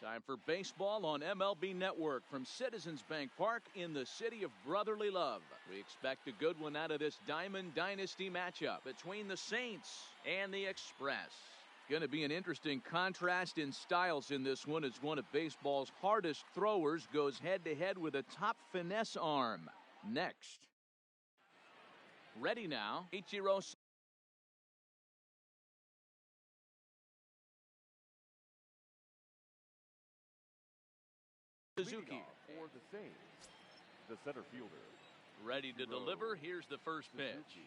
Time for baseball on MLB Network from Citizens Bank Park in the city of brotherly love. We expect a good one out of this Diamond Dynasty matchup between the Saints and the Express. Going to be an interesting contrast in styles in this one as one of baseball's hardest throwers goes head-to-head with a top finesse arm. Next. Ready now, Ichiro Suzuki. For the Saints, the center fielder. Ready to deliver. Here's the first pitch.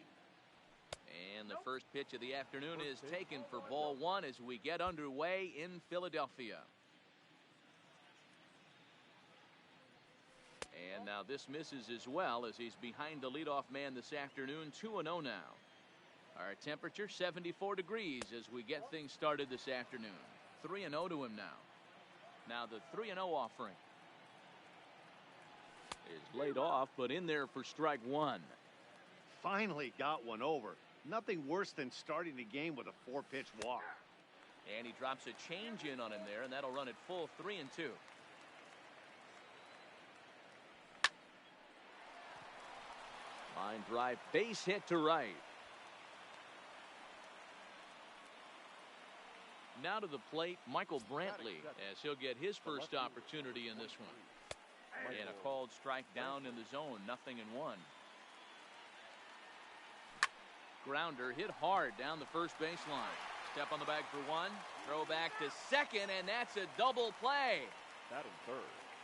And the first pitch of the afternoon is taken for ball one as we get underway in Philadelphia. And now this misses as well as he's behind the leadoff man this afternoon. 2-0 now. Our temperature 74 degrees as we get things started this afternoon. 3-0 to him now. Now the 3-0 offering is laid off, but in there for strike one. Finally got one over. Nothing worse than starting the game with a 4-pitch walk. And he drops a change in on him there, and that'll run it full 3-2. Line drive, base hit to right. Now to the plate, Michael Brantley, as he'll get his first opportunity in this one. And a called strike down in the zone, 0-1. Grounder hit hard down the first baseline. Step on the bag for one, throw back to second, and that's a double play. Batting third.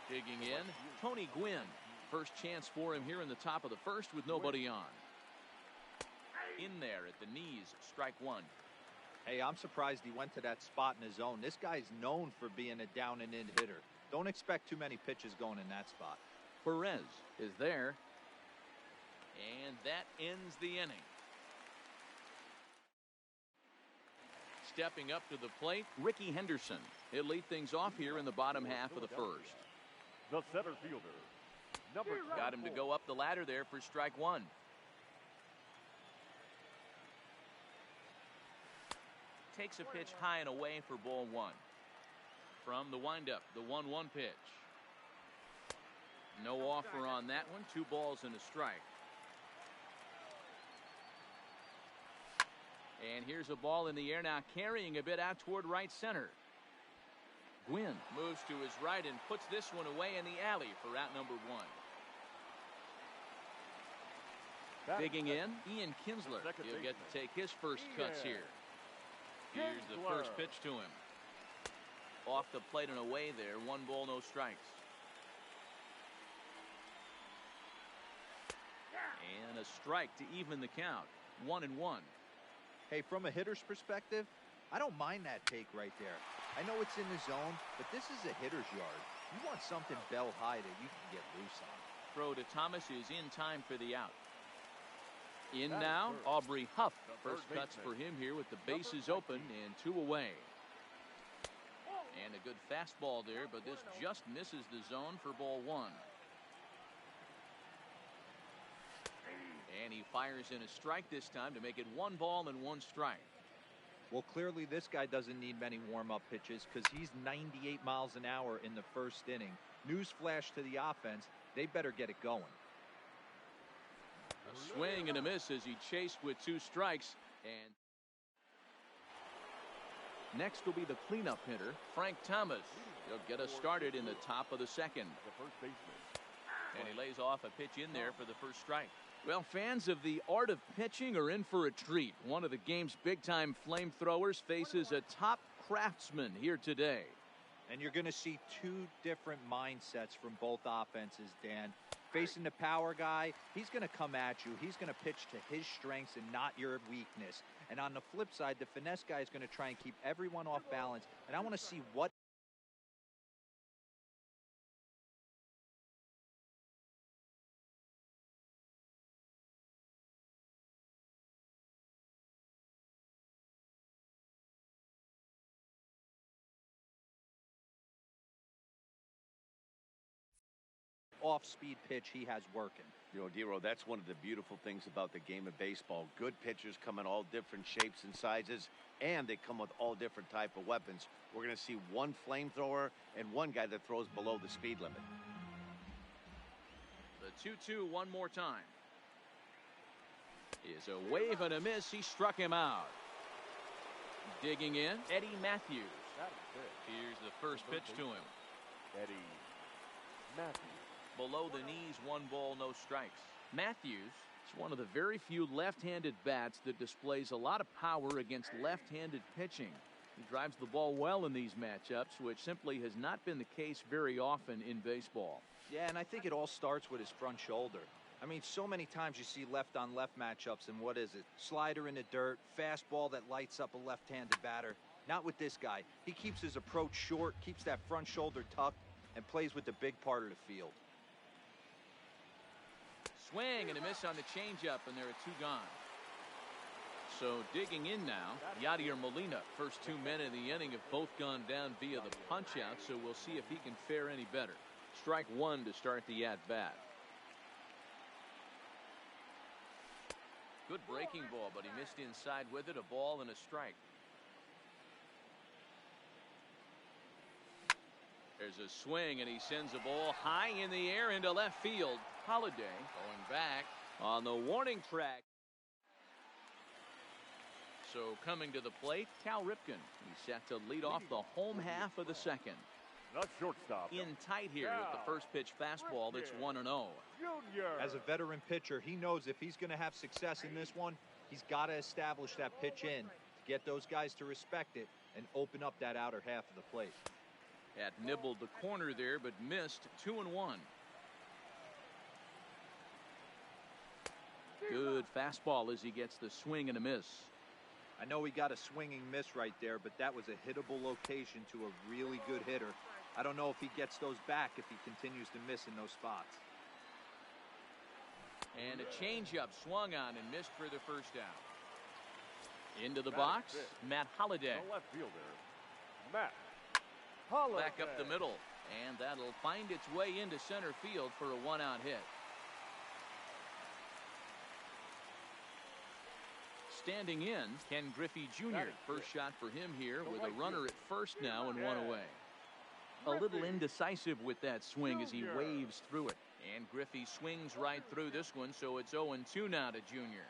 Digging in, Tony Gwynn. First chance for him here in the top of the first with nobody on. In there at the knees, strike one. Hey, I'm surprised he went to that spot in his zone. This guy's known for being a down and in hitter. Don't expect too many pitches going in that spot. Perez is there. And that ends the inning. Stepping up to the plate, Ricky Henderson. He'll lead things off here in the bottom half of the first. The center fielder. Got him to go up the ladder there for strike one. Takes a pitch high and away for ball one. From the windup, the 1-1 pitch. No offer on that one. 2 balls and a strike. And here's a ball in the air now, carrying a bit out toward right center. Gwynn moves to his right and puts this one away in the alley for out number 1. Digging in, Ian Kinsler. He'll get to take his first cuts here. Here's the first pitch to him. Off the plate and away there. 1 ball, no strikes. And a strike to even the count. 1-1. Hey, from a hitter's perspective, I don't mind that take right there. I know it's in the zone, but this is a hitter's yard. You want something bell high that you can get loose on. Throw to Thomas is in time for the out. In now, Aubrey Huff. First cuts for him here with the bases open and 2 away. And a good fastball there, but this just misses the zone for ball one. And he fires in a strike this time to make it 1 ball and 1 strike. Well, clearly this guy doesn't need many warm-up pitches because he's 98 miles an hour in the first inning. Newsflash to the offense, they better get it going. A swing and a miss as he chased with 2 strikes. And next will be the cleanup hitter, Frank Thomas. He'll get us started in the top of the second. The first baseman. And he lays off a pitch in there for the first strike. Well, fans of the art of pitching are in for a treat. One of the game's big-time flamethrowers faces a top craftsman here today. And you're going to see 2 different mindsets from both offenses, Dan. Facing the power guy, he's going to come at you. He's going to pitch to his strengths and not your weakness. And on the flip side, the finesse guy is going to try and keep everyone off balance. And I want to see what off-speed pitch he has working. You know, Dero, that's one of the beautiful things about the game of baseball. Good pitchers come in all different shapes and sizes, and they come with all different type of weapons. We're going to see one flamethrower and one guy that throws below the speed limit. The 2-2 one more time. Is a wave and a miss. He struck him out. Digging in, Eddie Matthews. Here's the first pitch to him. Eddie Matthews. Below the knees, 1 ball, no strikes. Matthews is one of the very few left-handed bats that displays a lot of power against left-handed pitching. He drives the ball well in these matchups, which simply has not been the case very often in baseball. Yeah, and I think it all starts with his front shoulder. I mean, so many times you see left-on-left matchups, and what is it? Slider in the dirt, fastball that lights up a left-handed batter. Not with this guy. He keeps his approach short, keeps that front shoulder tucked, and plays with the big part of the field. Swing and a miss on the changeup, and there are 2 gone. So digging in now, YADI or Molina. First 2 men in the inning have both gone down via the punch-out, so we'll see if he can fare any better. Strike 1 to start the at-bat. Good breaking ball, but he missed inside with it. A ball and a strike. There's a swing, and he sends a ball high in the air into left field. Holiday going back on the warning track. So coming to the plate, Cal Ripken. He's set to lead off the home half of the second. The shortstop. In tight here with the first pitch fastball that's 1-0. Junior. As a veteran pitcher, he knows if he's going to have success in this one, he's got to establish that pitch in to get those guys to respect it and open up that outer half of the plate. Had nibbled the corner there, but missed. 2-1. Good fastball as he gets the swing and a miss. I know he got a swinging miss right there, but that was a hittable location to a really good hitter. I don't know if he gets those back if he continues to miss in those spots. And a changeup swung on and missed for the first out. Into the box, Matt Holliday. The left fielder, Matt Holliday. Back up the middle, and that'll find its way into center field for a 1-out hit. Standing in, Ken Griffey Jr. First shot for him here with a runner at first now and 1 away. A little indecisive with that swing as he waves through it. And Griffey swings right through this one, so it's 0-2 now to Jr.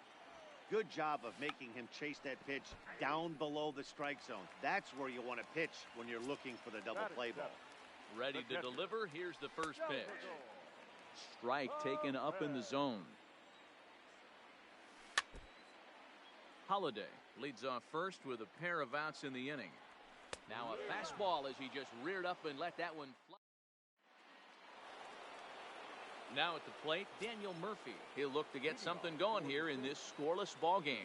Good job of making him chase that pitch down below the strike zone. That's where you want to pitch when you're looking for the double play ball. Ready to deliver. Here's the first pitch. Strike taken up in the zone. Holliday leads off first with a pair of outs in the inning. Now a fastball as he just reared up and let that one fly. Now at the plate, Daniel Murphy. He'll look to get something going here in this scoreless ball game.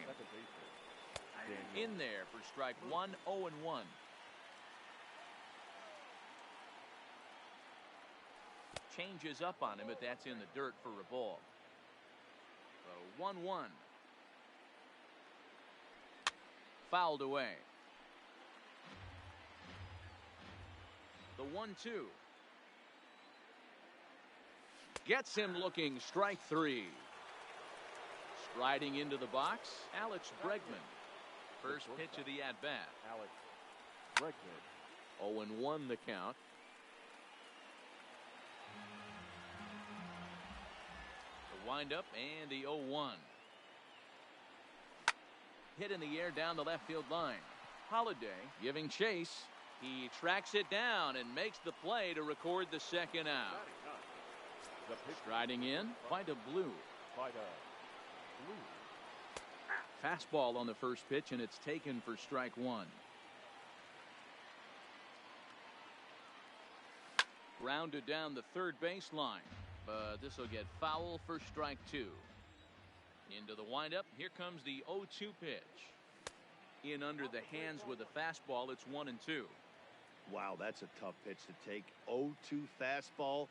In there for strike 1, 0-1. Changes up on him, but that's in the dirt for a ball. 1-1. Fouled away. The 1-2. Gets him looking. Strike 3. Striding into the box, Alex Bregman. First pitch of the at-bat. Alex Bregman. 0-1 the count. The windup and the 0-1. Hit in the air down the left field line. Holliday giving chase. He tracks it down and makes the play to record the second out. Striding in, Vida Blue. Fastball on the first pitch, and it's taken for strike 1. Rounded down the third baseline, but this will get foul for strike 2. Into the windup. Here comes the 0-2 pitch. In under the hands with a fastball. It's 1-2. Wow, that's a tough pitch to take. 0-2 fastball.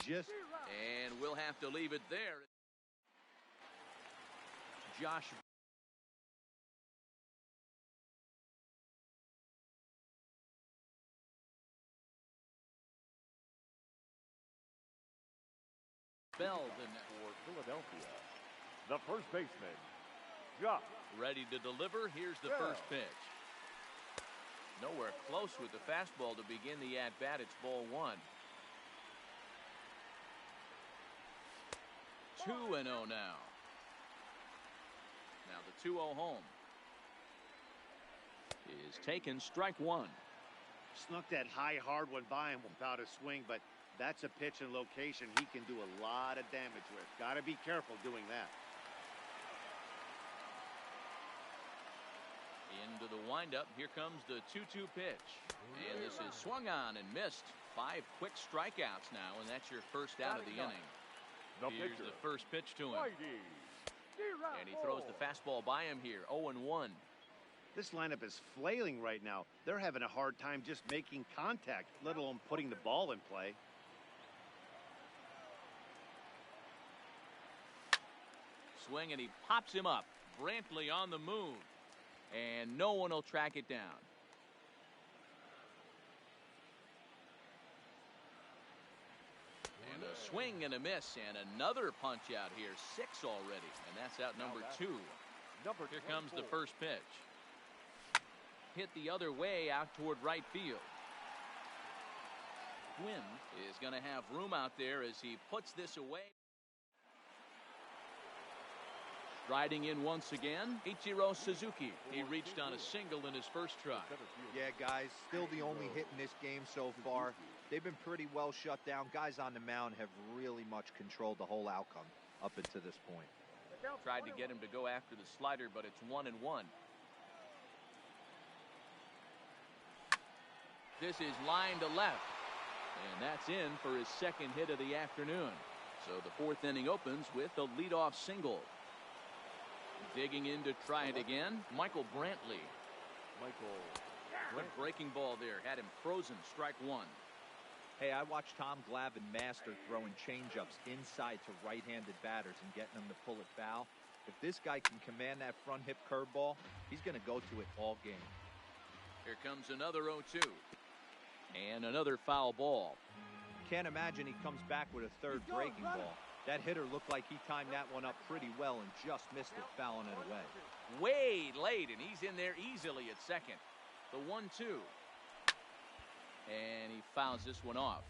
And we'll have to leave it there. Josh Bell the next. For Philadelphia, the first baseman, Josh. Ready to deliver. Here's the first pitch. Nowhere close with the fastball to begin the at-bat. It's ball one. 2-0 now. Now the 2-0 home is taken. Strike one. Snuck that high hard one by him without a swing, but that's a pitch and location he can do a lot of damage with. Got to be careful doing that. Into the windup. Here comes the 2-2 pitch. And this is swung on and missed. 5 quick strikeouts now, and that's your first out of the inning. Here's the first pitch to him. And he throws the fastball by him here. 0-1. This lineup is flailing right now. They're having a hard time just making contact, let alone putting the ball in play. Swing, and he pops him up. Brantley on the move. And no one will track it down. And a swing and a miss, and another punch out here. 6 already, and that's out number 2. Here comes the first pitch. Hit the other way out toward right field. Gwynn is going to have room out there as he puts this away. Riding in once again, Ichiro Suzuki. He reached on a single in his first try. Yeah, guys, still the only hit in this game so far. They've been pretty well shut down. Guys on the mound have really much controlled the whole outcome up until this point. Tried to get him to go after the slider, but it's 1-1. This is line to left, and that's in for his second hit of the afternoon. So the 4th inning opens with a leadoff single. Digging in to try it again, Michael Brantley. Good breaking ball there, had him frozen. Strike one. Hey, I watched Tom Glavine master throwing changeups inside to right-handed batters and getting them to pull it foul. If this guy can command that front hip curveball, he's going to go to it all game. Here comes another 0-2. And another foul ball. Can't imagine he comes back with a third breaking ball. That hitter looked like he timed that one up pretty well and just missed it, fouling it away. Way late, and he's in there easily at second. The 1-2. And he fouls this one off.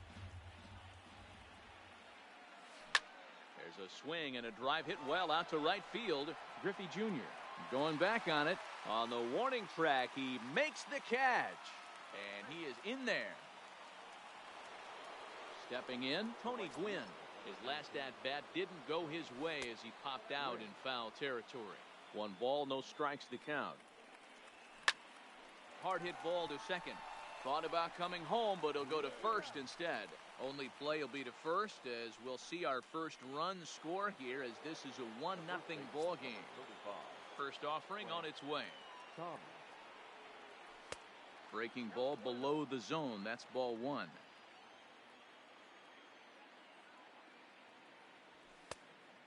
There's a swing and a drive hit well out to right field. Griffey Jr. going back on it. On the warning track, he makes the catch. And he is in there. Stepping in, Tony Gwynn. His last at-bat didn't go his way as he popped out in foul territory. 1 ball, no strikes to count. Hard hit ball to second. Thought about coming home, but he'll go to first instead. Only play will be to first, as we'll see our first run score here, as this is a 1-0 ball game. First offering on its way. Breaking ball below the zone. That's ball 1.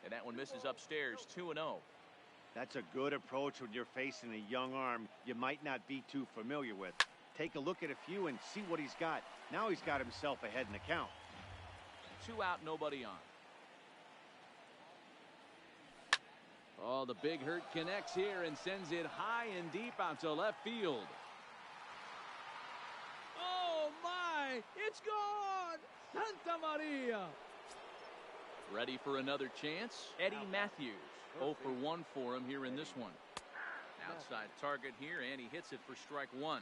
And that one misses upstairs. 2-0. That's a good approach when you're facing a young arm you might not be too familiar with. Take a look at a few and see what he's got. Now he's got himself ahead in the count. 2 out, nobody on. Oh, the big hurt connects here and sends it high and deep out to left field. Oh, my! It's gone! Santa Maria! Ready for another chance? Eddie Matthews. 0 for 1 for him here in this one. Outside target here, and he hits it for strike 1.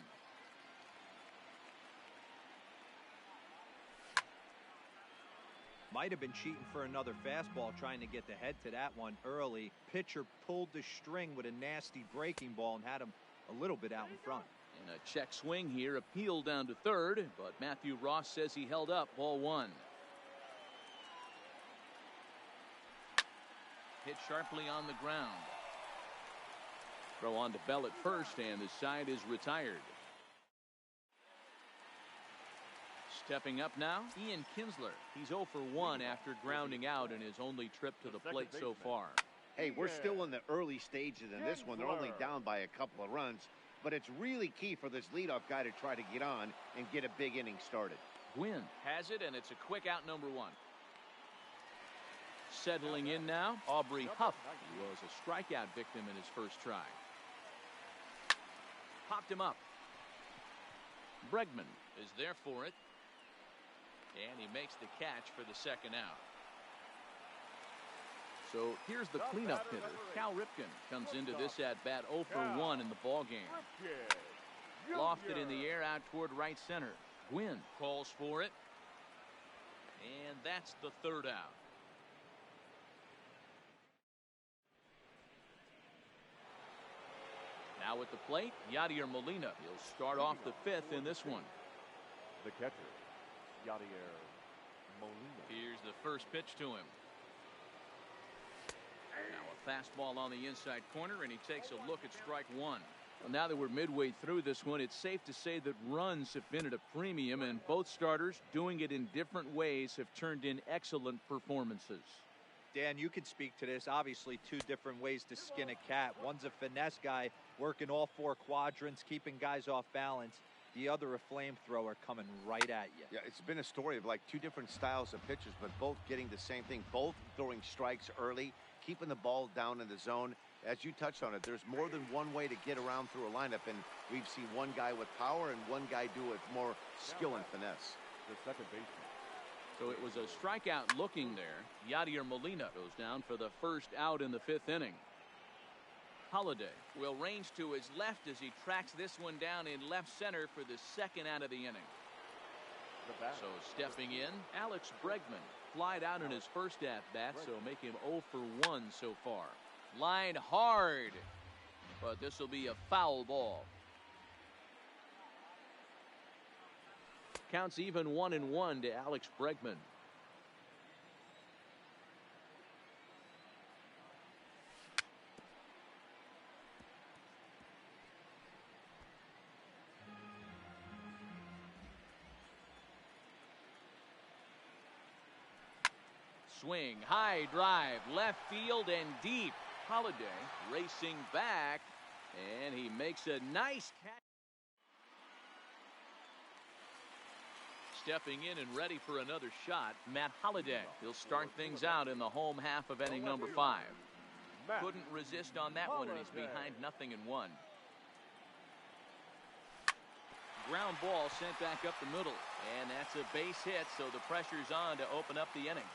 Might have been cheating for another fastball, trying to get the head to that one early. Pitcher pulled the string with a nasty breaking ball and had him a little bit out in front. And a check swing here, appeal down to third, but Matthew Ross says he held up. Ball 1. Hit sharply on the ground. Throw on to Bell at first, and the side is retired. Stepping up now, Ian Kinsler. He's 0 for 1 after grounding out in his only trip to the plate so far. Hey, we're still in the early stages in this one. They're only down by a couple of runs, but it's really key for this leadoff guy to try to get on and get a big inning started. Gwynn has it, and it's a quick out, number 1. Settling in now, Aubrey Huff. He was a strikeout victim in his first try. Popped him up. Bregman is there for it. And he makes the catch for the second out. So here's the cleanup hitter. Cal Ripken comes into this at-bat 0 for 1 in the ballgame. Lofted in the air out toward right center. Gwynn calls for it. And that's the third out. Now at the plate, YADI or Molina. He'll start off the fifth in this one. The catcher, YADI Molina. Here's the first pitch to him. Now a fastball on the inside corner, and he takes a look at strike one. Well, now that we're midway through this one, it's safe to say that runs have been at a premium, and both starters, doing it in different ways, have turned in excellent performances. Dan, you can speak to this. Obviously, two different ways to skin a cat. One's a finesse guy, working all four quadrants, keeping guys off balance. The other, a flamethrower coming right at you. Yeah, it's been a story of like two different styles of pitchers, but both getting the same thing, both throwing strikes early, keeping the ball down in the zone. As you touched on it, there's more than one way to get around through a lineup, and we've seen one guy with power and one guy do it more skill and finesse. The second baseman. So it was a strikeout looking there. YADI or Molina goes down for the first out in the fifth inning. Holiday will range to his left as he tracks this one down in left center for the second out of the inning. So stepping in, Alex Bregman flied out in his first at-bat, so make him 0 for 1 so far. Lined hard, but this will be a foul ball. Counts even 1-1 to Alex Bregman. Swing, high drive, left field and deep. Holiday racing back, and he makes a nice catch. Stepping in and ready for another shot, Matt Holiday. He'll start things out in the home half of inning number 5. Couldn't resist on that one, and he's behind 0-1. Ground ball sent back up the middle, and that's a base hit, so the pressure's on to open up the inning.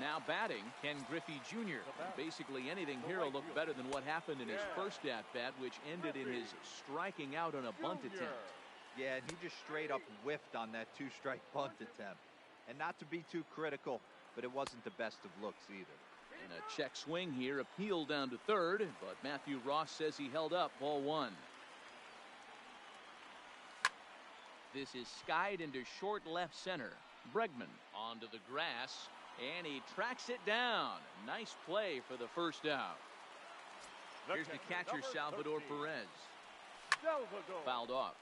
Now batting, Ken Griffey Jr. Basically anything here will look better than what happened in his first at-bat, which ended in his striking out on a bunt attempt. Yeah, and he just straight up whiffed on that two-strike bunt attempt. And not to be too critical, but it wasn't the best of looks either. And a check swing here, appealed down to third, but Matthew Ross says he held up, ball 1. This is skied into short left center. Bregman onto the grass. And he tracks it down. Nice play for the first out. Here's the catcher, Salvador Perez. Fouled off.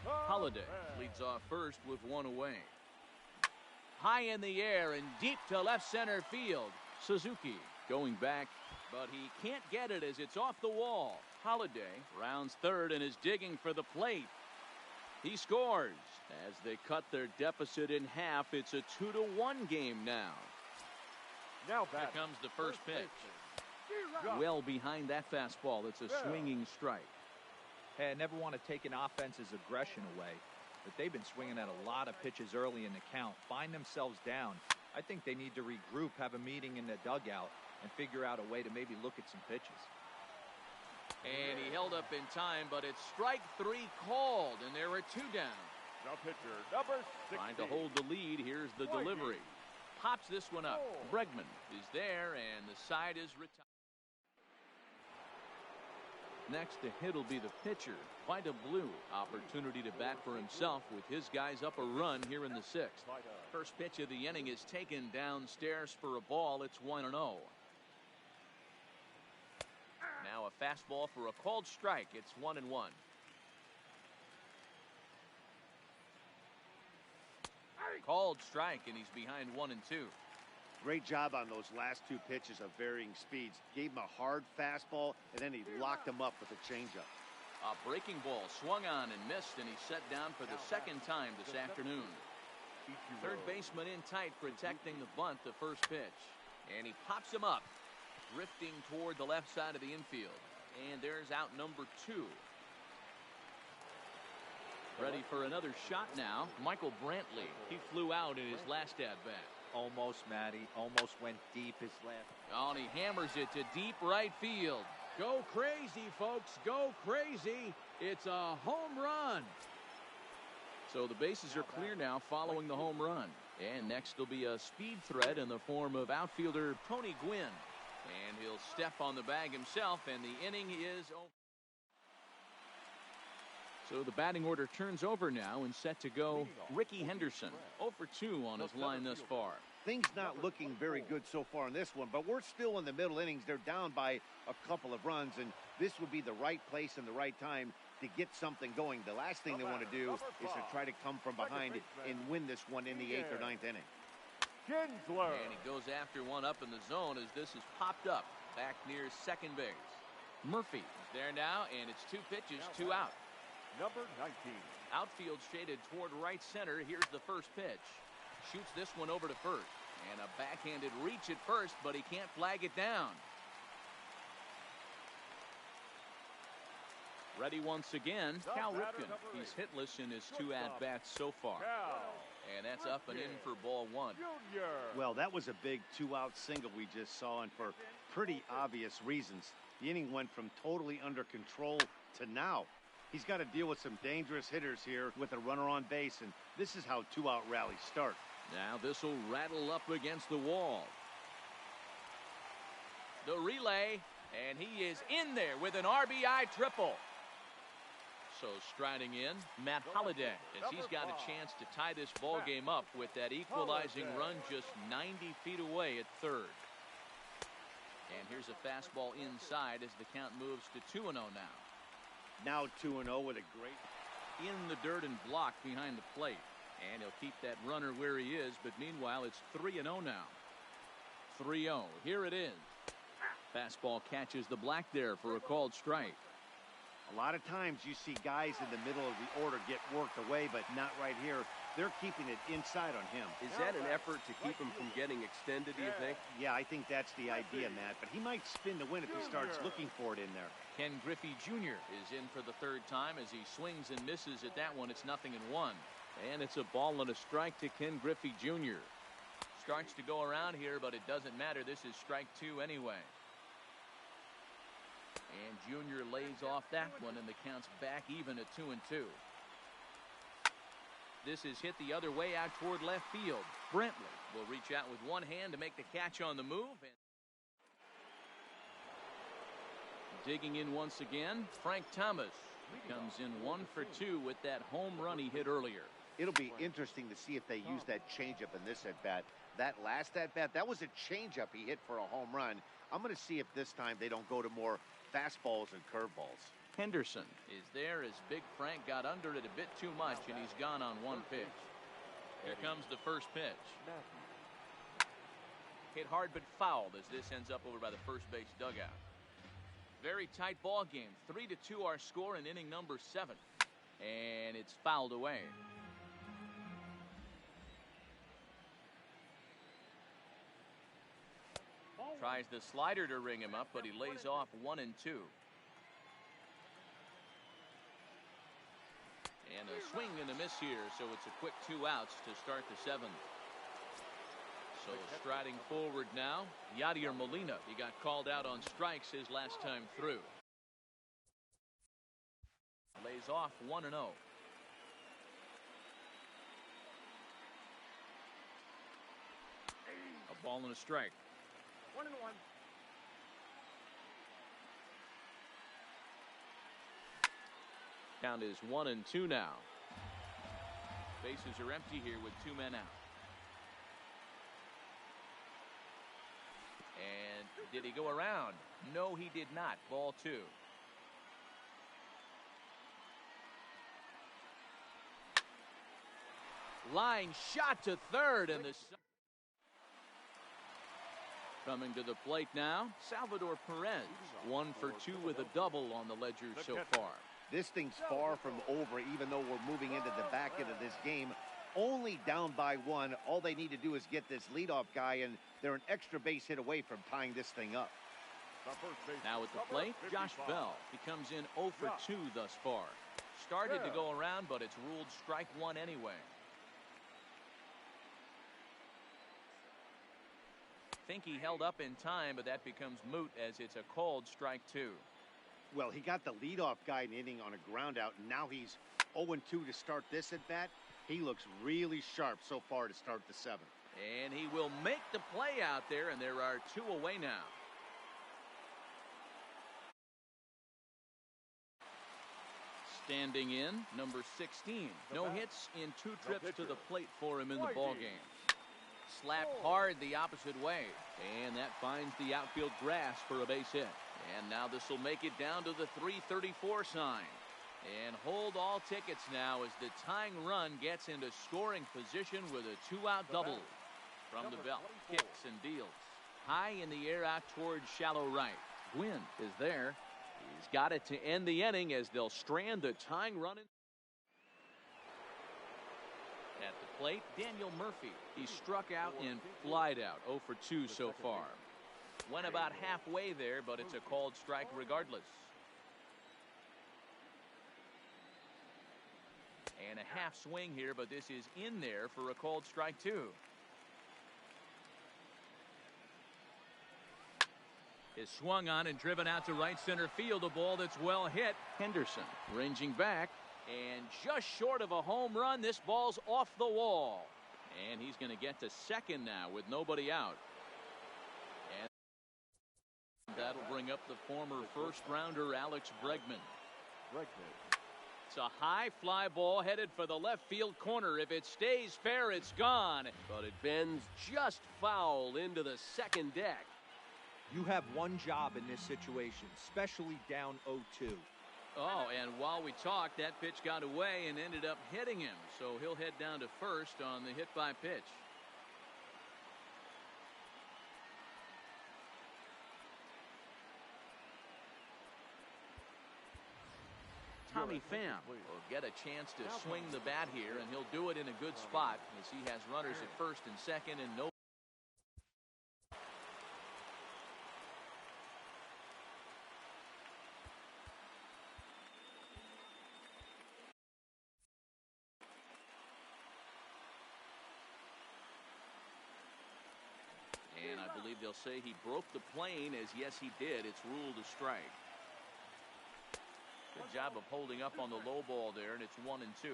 Holiday leads off first with one away. High in the air and deep to left center field. Suzuki going back, but he can't get it as it's off the wall. Holiday rounds third and is digging for the plate. He scores. As they cut their deficit in half, it's a 2-1 game now. Here comes the first pitch. Well behind that fastball. It's a swinging strike. Hey, I never want to take an offense's aggression away, but they've been swinging at a lot of pitches early in the count. Find themselves down. I think they need to regroup, have a meeting in the dugout, and figure out a way to maybe look at some pitches. And he held up in time, but it's strike 3 called, and there are 2 down. The pitcher, number 16. Trying to hold the lead. Here's the delivery. Pops this one up. Bregman is there, and the side is retired. Next to hit will be the pitcher, Vida Blue. Opportunity to bat for himself with his guys up a run here in the 6th. First pitch of the inning is taken downstairs for a ball. It's 1-0. Now a fastball for a called strike. It's 1-1. Called strike, and he's behind 1-2. Great job on those last 2 pitches of varying speeds. Gave him a hard fastball, and then he locked him up with a changeup. A breaking ball swung on and missed, and he's set down for the second time this afternoon. Third baseman in tight, protecting the bunt, the first pitch. And he pops him up, drifting toward the left side of the infield. And there's out number 2. Ready for another shot now, Michael Brantley. He flew out in his last at-bat. Almost, Matty. Almost went deep his last. Oh, and he hammers it to deep right field. Go crazy, folks. Go crazy. It's a home run. So the bases are clear now following the home run. And next will be a speed threat in the form of outfielder Tony Gwynn. And he'll step on the bag himself, and the inning is over. So the batting order turns over now and set to go Ricky Henderson. 0 for 2 on his line thus far. Things not looking very good so far in this one, but we're still in the middle innings. They're down by a couple of runs, and this would be the right place and the right time to get something going. The last thing they want to do is to try to come from behind and win this one in the 8th or 9th inning. Kinsler. And he goes after one up in the zone as this is popped up back near second base. Murphy is there now, and it's 2 pitches, 2 out. Number 19. Outfield shaded toward right center. Here's the first pitch. Shoots this one over to first. And a backhanded reach at first, but he can't flag it down. Ready once again, Cal Ripken. He's hitless in his 2 at-bats so far. And that's up and in for ball 1. Well, that was a big 2-out single we just saw, and for pretty obvious reasons. The inning went from totally under control to now. He's got to deal with some dangerous hitters here with a runner on base, and this is how 2-out rallies start. Now this will rattle up against the wall. The relay, and he is in there with an RBI triple. So striding in, Matt Holliday, as he's got a chance to tie this ball game up with that equalizing run just 90 feet away at third. And here's a fastball inside as the count moves to 2-0 now. Now 2-0 with a great in the dirt and blocked behind the plate. And he'll keep that runner where he is, but meanwhile it's 3-0 now. 3-0. Here it is. Fastball catches the black there for a called strike. A lot of times you see guys in the middle of the order get worked away, but not right here. They're keeping it inside on him. Is that an effort to keep him from getting extended, do you think? Yeah, I think that's the idea, Matt. But he might spin the win if he starts looking for it in there. Ken Griffey Jr. is in for the 3rd time as he swings and misses at that one. It's 0-1. And it's a ball and a strike to Ken Griffey Jr. Starts to go around here, but it doesn't matter. This is strike 2 anyway. And Jr. lays off that one, and the count's back even at 2-2. This is hit the other way out toward left field. Brantley will reach out with one hand to make the catch on the move. And digging in once again, Frank Thomas comes in 1 for 2 with that home run he hit earlier. It'll be interesting to see if they use that changeup in this at-bat. That last at-bat, that was a changeup he hit for a home run. I'm going to see if this time they don't go to more fastballs and curveballs. Henderson is there as Big Frank got under it a bit too much, and he's gone on 1 pitch. Here comes the first pitch. Hit hard but fouled as this ends up over by the first base dugout. Very tight ball game. 3-2 our score in inning number 7. And it's fouled away. Tries the slider to ring him up, but he lays off 1 and 2. And a swing and a miss here, so it's a quick 2 outs to start the 7th. So striding forward now, YADI or Molina. He got called out on strikes his last time through. Lays off 1 and 0. A ball and a strike. 1-1. Count is 1 and 2 now. Bases are empty here with 2 men out. And did he go around? No, he did not. Ball 2. Line shot to third, and the coming to the plate now, Salvador Perez. 1 for 2 with a double on the ledger so far. This thing's far from over, even though we're moving into the back end of this game. only down by 1. All they need to do is get this leadoff guy, and they're an extra base hit away from tying this thing up. Now at the plate, Josh Bell. He comes in 0 for 2 thus far. Started to go around, but it's ruled strike 1 anyway. Think he held up in time, but that becomes moot as it's a called strike 2. Well, he got the leadoff guy in the inning on a ground out, and now he's 0-2 to start this at bat. He looks really sharp so far to start the 7th. And he will make the play out there, and there are 2 away now. Standing in, number 16. No hits in 2 trips to the plate for him in the ballgame. Slapped hard the opposite way, and that finds the outfield grass for a base hit. And now this will make it down to the 334 sign. And hold all tickets now as the tying run gets into scoring position with a 2-out double. From the belt, kicks and deals. High in the air out towards shallow right. Gwynn is there. He's got it to end the inning as they'll strand the tying run. At the plate, Daniel Murphy. He struck out and flied out. 0 for 2 so far. Went about halfway there, but it's a called strike regardless. And a half swing here, but this is in there for a called strike 2. Is swung on and driven out to right center field. A ball that's well hit. Henderson ranging back. And just short of a home run, this ball's off the wall. And he's going to get to second now with nobody out. And that'll bring up the former first-rounder Alex Bregman. It's a high fly ball headed for the left field corner. If it stays fair, it's gone. But it bends just foul into the second deck. You have one job in this situation, especially down 0-2. Oh, and while we talked, that pitch got away and ended up hitting him. So he'll head down to first on the hit by pitch. Tommy Pham will get a chance to swing the bat here, and he'll do it in a good spot as he has runners at first and second and no. And I believe they'll say he broke the plane, as yes he did. It's ruled a strike. Good job of holding up on the low ball there, and it's 1-2.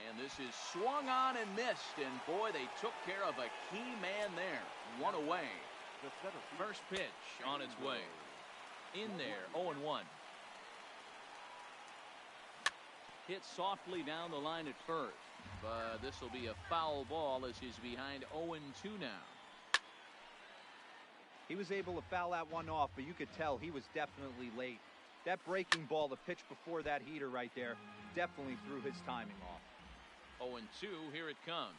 And this is swung on and missed, and boy, they took care of a key man there. 1 away. First pitch on its way. In there, 0-1. Hit softly down the line at first, but this will be a foul ball as he's behind 0-2 now. He was able to foul that one off, but you could tell he was definitely late. That breaking ball, the pitch before that heater right there, definitely threw his timing off. 0-2, here it comes.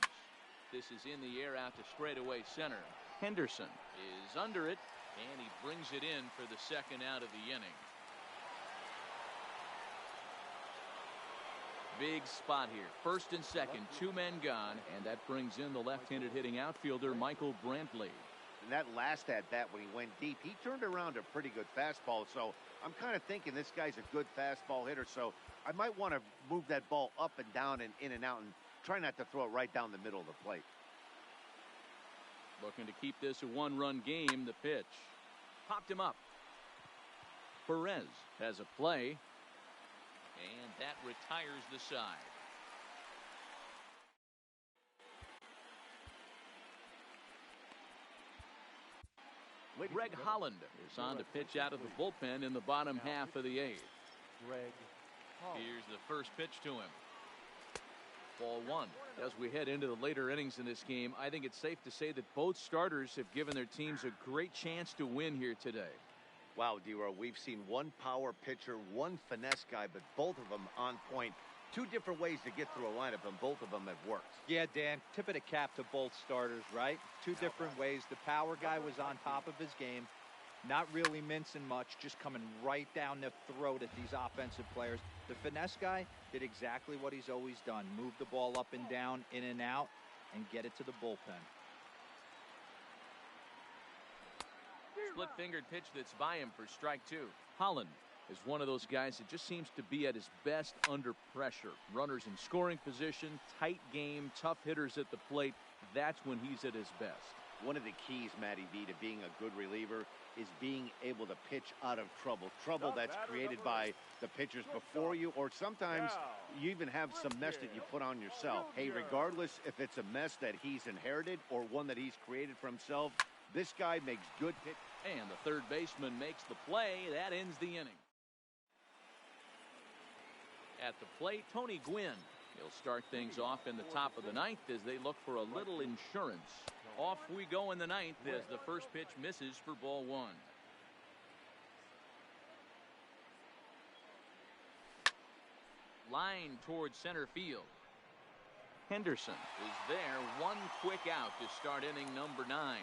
This is in the air out to straightaway center. Henderson is under it, and he brings it in for the second out of the inning. Big spot here. First and second, 2 men gone, and that brings in the left-handed hitting outfielder Michael Brantley. And that last at-bat when he went deep, he turned around a pretty good fastball. So I'm kind of thinking this guy's a good fastball hitter. So I might want to move that ball up and down and in and out and try not to throw it right down the middle of the plate. Looking to keep this a 1-run game. The pitch. Popped him up. Perez has a play. And that retires the side. Greg Holland is on to pitch out of the bullpen in the bottom half of the 8th. Here's the first pitch to him. Ball 1. As we head into the later innings in this game, I think it's safe to say that both starters have given their teams a great chance to win here today. Wow, D-Row, we've seen one power pitcher, one finesse guy, but both of them on point. 2 different ways to get through a lineup, and both of them have worked. Yeah, Dan, tip of the cap to both starters, right? 2 different ways. The power guy was on top of his game. Not really mincing much, just coming right down the throat at these offensive players. The finesse guy did exactly what he's always done. Move the ball up and down, in and out, and get it to the bullpen. Split-fingered pitch that's by him for strike two. Holland is one of those guys that just seems to be at his best under pressure. Runners in scoring position, tight game, tough hitters at the plate. That's when he's at his best. One of the keys, Matty V, to being a good reliever is being able to pitch out of trouble. Trouble that's created by the pitchers before you, or sometimes you even have some mess that you put on yourself. Hey, regardless if it's a mess that he's inherited or one that he's created for himself, this guy makes good pitch. And the third baseman makes the play. That ends the inning. At the plate, Tony Gwynn. He'll start things off in the top of the ninth as they look for a little insurance. Off we go in the ninth as the first pitch misses for ball one. Line towards center field. Henderson is there. One quick out to start inning number 9.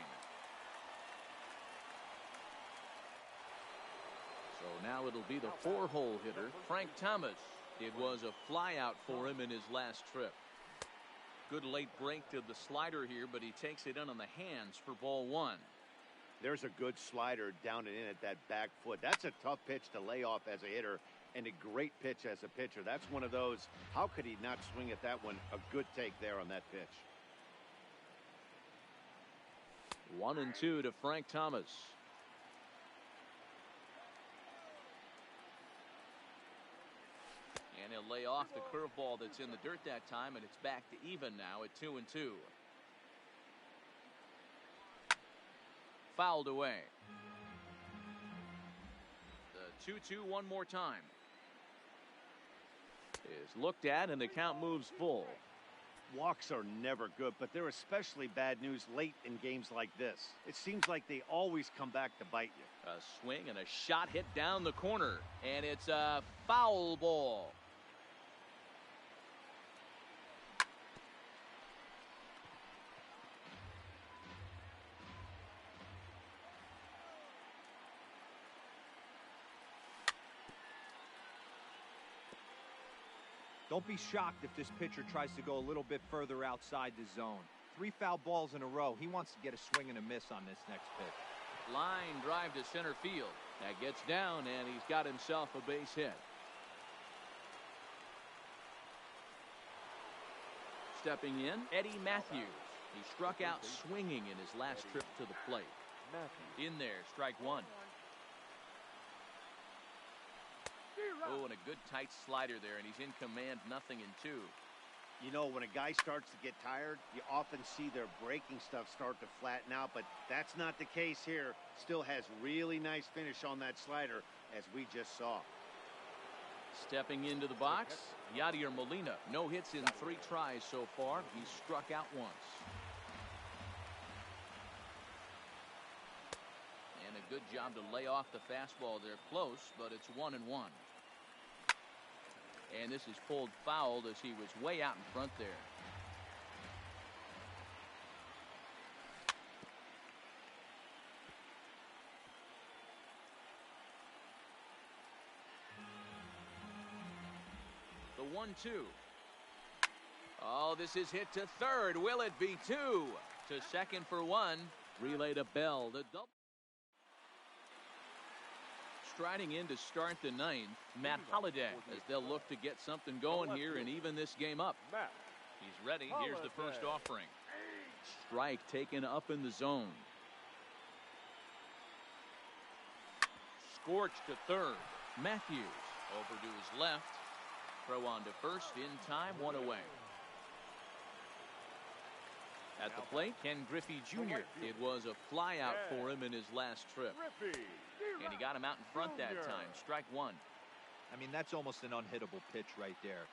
So now it'll be the 4-hole hitter, Frank Thomas. It was a fly out for him in his last trip. Good late break to the slider here, but he takes it in on the hands for ball one. There's a good slider down and in at that back foot. That's a tough pitch to lay off as a hitter, and a great pitch as a pitcher. That's one of those, how could he not swing at that one? A good take there on that pitch. 1-2 to Frank Thomas. And he'll lay off the curveball that's in the dirt that time, and it's back to even now at 2-2. Fouled away. The 2-2 one more time. Is looked at, and the count moves full. Walks are never good, but they're especially bad news late in games like this. It seems like they always come back to bite you. A swing and a shot hit down the corner, and it's a foul ball. Don't be shocked if this pitcher tries to go a little bit further outside the zone. 3 foul balls in a row. He wants to get a swing and a miss on this next pitch. Line drive to center field. That gets down, and he's got himself a base hit. Stepping in, Eddie Matthews. He struck out swinging in his last trip to the plate. In there, strike one. Oh, and a good tight slider there, and he's in command, 0-2. You know, when a guy starts to get tired, you often see their breaking stuff start to flatten out, but that's not the case here. Still has really nice finish on that slider, as we just saw. Stepping into the box, YADI or Molina. No hits in 3 tries so far. He's struck out once. And a good job to lay off the fastball there. Close, but it's 1-1. And this is pulled fouled as he was way out in front there. The 1-2. Oh, this is hit to third. Will it be 2? To second for 1. Relay to Bell. The double. Striding in to start the 9th, Matt Holliday, as they'll look to get something going here and even this game up. He's ready. Here's the first offering. Strike taken up in the zone. Scorched to third. Matthews over to his left. Throw on to first in time, 1 away. At the plate, Ken Griffey Jr. It was a fly out for him in his last trip. And he got him out in front that time. Strike 1. I mean, that's almost an unhittable pitch right there.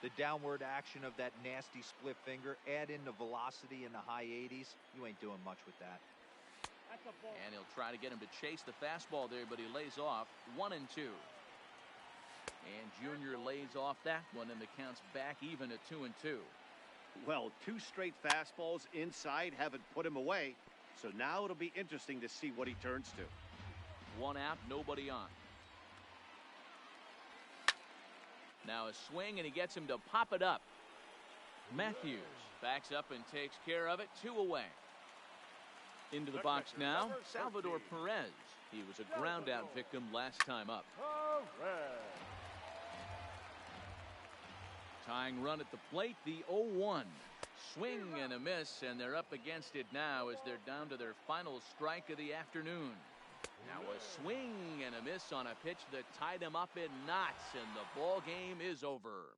The downward action of that nasty split finger, add in the velocity in the high 80s, you ain't doing much with that. And he'll try to get him to chase the fastball there, but he lays off. 1-2. And Jr. lays off that one, and the count's back even at 2-2. Well, 2 straight fastballs inside haven't put him away, so now it'll be interesting to see what he turns to. One out, nobody on. Now a swing, and he gets him to pop it up. Matthews backs up and takes care of it. 2 away. Into the box now, Salvador Perez. He was a ground out victim last time up. Tying run at the plate, the 0-1. Swing and a miss, and they're up against it now as they're down to their final strike of the afternoon. Now a swing and a miss on a pitch that tied him up in knots, and the ball game is over.